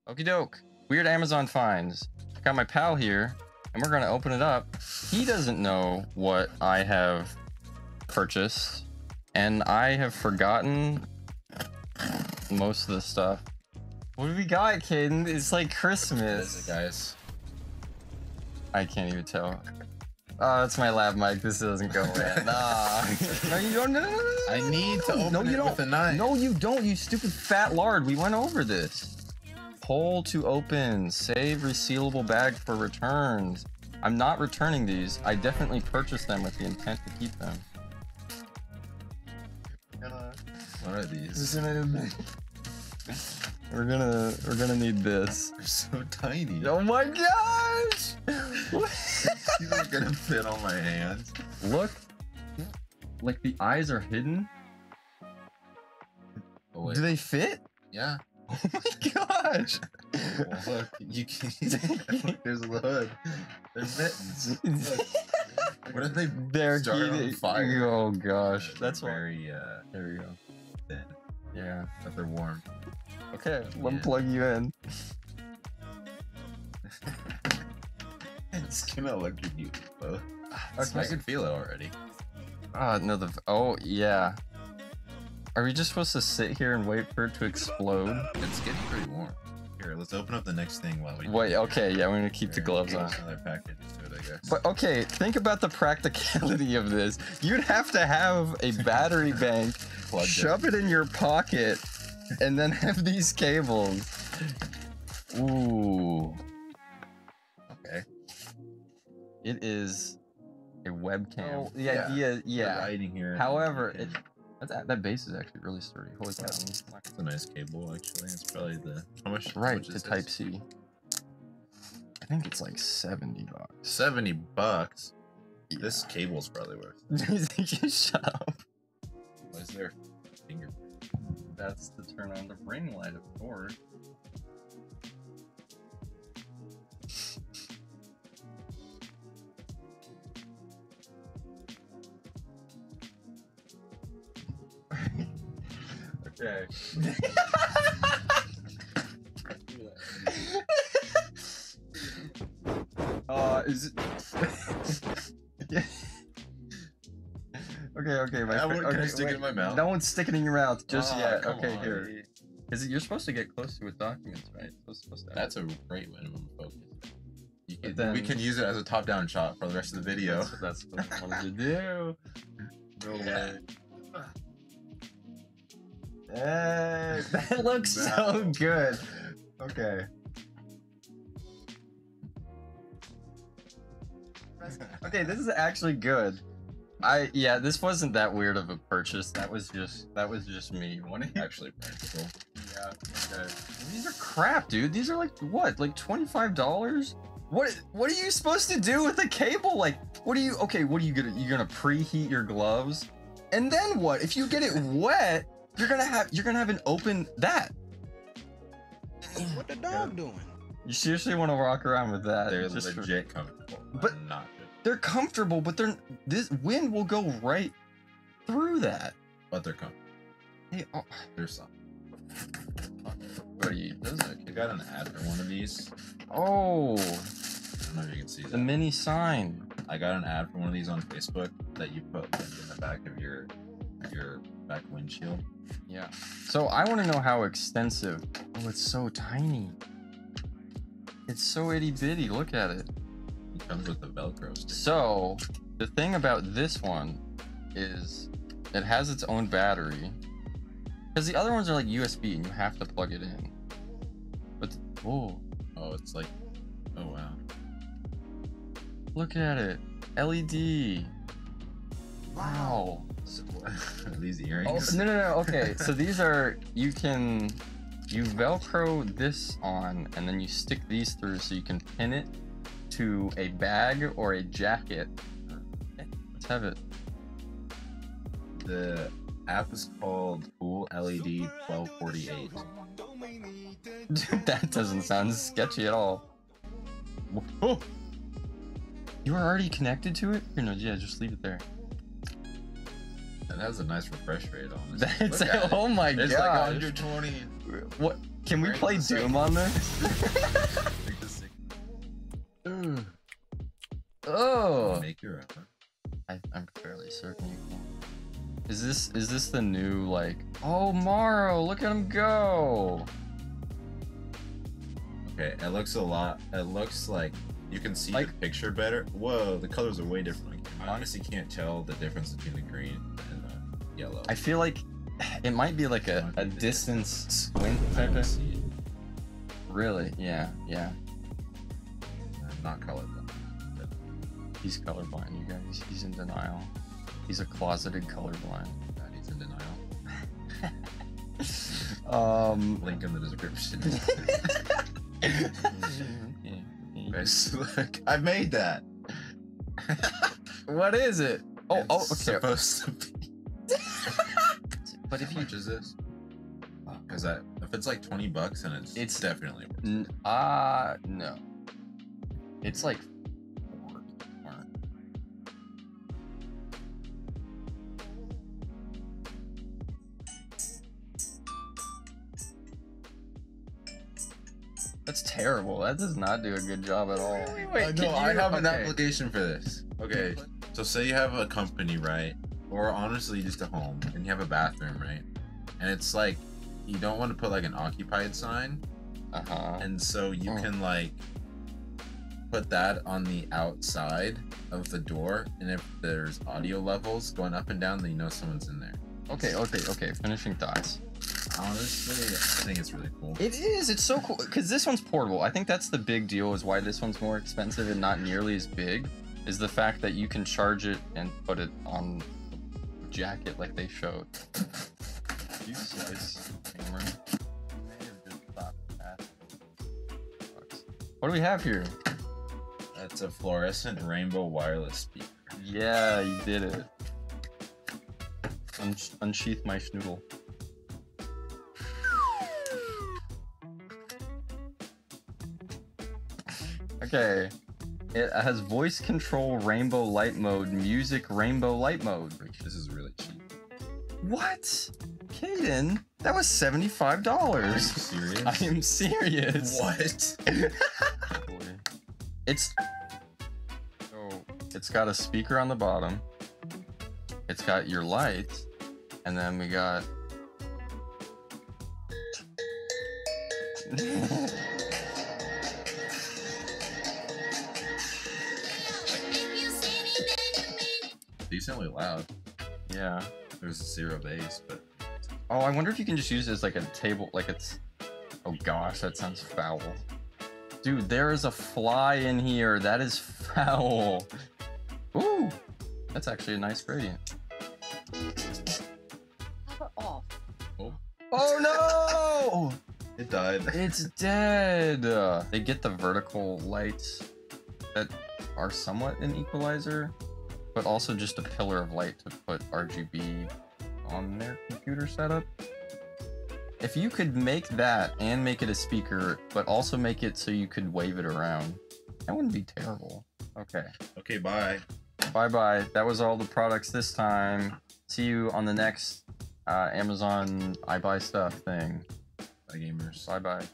Okie doke. Weird Amazon finds. Got my pal here, and we're gonna open it up. He doesn't know what I have purchased, and I have forgotten most of the stuff. What do we got, Caden? It's like Christmas. What is it, guys? I can't even tell. Oh, it's my lab mic. This doesn't go in. Nah. No, you don't. No. I need to open it with a knife. No, you don't, you stupid fat lard. We went over this. Pull to open. Save resealable bag for returns. I'm not returning these. I definitely purchased them with the intent to keep them. What are these? We're gonna need this. They're so tiny. Oh my gosh! These are gonna fit on my hands. Look, like the eyes are hidden. Oh, wait. Do they fit? Yeah. Oh my gosh! Well, look, you can. Look, there's a hood. They're mittens. Look. What if they They're start on fire? Oh gosh, that's very there we go. thin. Yeah. But they're warm. Okay, let me plug you in. It's gonna electrocute you both. Okay. I can feel it already. No, oh yeah. Are we just supposed to sit here and wait for it to explode? It's getting pretty warm. Here, let's open up the next thing while we. Wait, okay, yeah, we're gonna keep the gloves on. Another package to it, I guess. But okay, think about the practicality of this. You'd have to have a battery bank, shove it in your pocket, and then have these cables. Ooh. Okay. It is a webcam. Oh, the idea, yeah. Writing here. However, that base is actually really sturdy. Holy cow. It's a nice cable, actually. It's probably the how much? Right, to Type C. I think it's like $70. $70. Yeah. This cable's probably worth. Just shut up. Why is there a finger? That's to turn on the ring light, of course. Okay. Is it? Okay, my friend. Can I stick it in my mouth? No one's sticking it in your mouth just yet. Come Okay, on. here. You're supposed to get close to with documents, right? That's a great minimum focus. We can use it as a top-down shot for the rest of the video. That's what I wanted to do. No way. Hey, that looks so good. Okay. Okay, this is actually good. Yeah, this wasn't that weird of a purchase. That was just me wanting. Actually practical. Yeah. Okay. These are crap, dude. These are like what? Like $25? What are you supposed to do with a cable? Like, what are you gonna preheat your gloves? And then what? If you get it wet, you're gonna have an open that. What the dog doing? You seriously want to walk around with that? They're legit comfortable. But not good. They're comfortable, but this wind will go right through that. But they're comfortable. Hey, They're soft. What are you? I got an ad for one of these. Oh. I don't know if you can see that. The mini sign. I got an ad for one of these on Facebook that you put like, in the back of your back windshield. Yeah. So I want to know how extensive. Oh, it's so tiny. It's so itty bitty. Look at it. It comes with the Velcro stick. So the thing about this one is it has its own battery. Because the other ones are like USB and you have to plug it in. But oh, it's like, oh wow. Look at it. LED. Wow. Are these earrings? Oh, no. Okay, so these are, you Velcro this on and then you stick these through so you can pin it to a bag or a jacket. Let's have it. The app is called Cool LED 1248. Dude, that doesn't sound sketchy at all. Oh! You are already connected to it? Here, no, yeah, just leave it there. It has a nice refresh rate on it. That's oh my god. It's like 120. What? Can we play Doom on this? Oh. Make your own. I'm fairly certain you can. Is this the new like? Oh, Morrow, look at him go. Okay, it looks a lot. It looks like you can see the picture better. Whoa, the colors are way different. I honestly can't tell the difference between the green and the yellow. I feel like it might be like a distance squint type of. Really? Yeah, yeah. I'm not colorblind. He's colorblind, you guys. He's in denial. He's a closeted colorblind. God, he's in denial. Link in the description. Guys, look, I made that. What is it? Oh, It's okay. supposed to be. But if How much is this? Because if it's like $20, then it's definitely worth it. No. It's like $4. That's terrible. That does not do a good job at all. No, I have an application for this. Okay, so say you have a company, right? Or honestly, just a home, and you have a bathroom, right? And it's like, you don't want to put like an occupied sign. And so you can like put that on the outside of the door, and if there's audio levels going up and down, then you know someone's in there. Okay. Finishing thoughts. Honestly, I think it's really cool. It is. It's so cool because this one's portable. I think that's the big deal. Is why this one's more expensive and not nearly as big. Is the fact that you can charge it and put it on the jacket like they showed. You slice camera. What do we have here? That's a fluorescent rainbow wireless speaker. Yeah, you did it. Unsheath my schnoodle. Okay. It has voice control rainbow light mode, music rainbow light mode. This is really cheap. What? Caden, that was $75. Are you serious? I am serious. What? It's got a speaker on the bottom. It's got your lights, and then we got decently loud. Yeah. There's 0 bass, but Oh, I wonder if you can just use it as like a table, like it's. Oh gosh, that sounds foul. Dude, there is a fly in here. That is foul. Ooh, that's actually a nice gradient. Have it off. Oh no! it died. It's dead. They get the vertical lights that are somewhat an equalizer, but also just a pillar of light to put RGB on their computer setup. If you could make that and make it a speaker, but also make it so you could wave it around, that wouldn't be terrible. Okay. Okay, bye. Bye-bye. That was all the products this time. See you on the next Amazon I Buy Stuff thing. Bye, gamers. Bye-bye.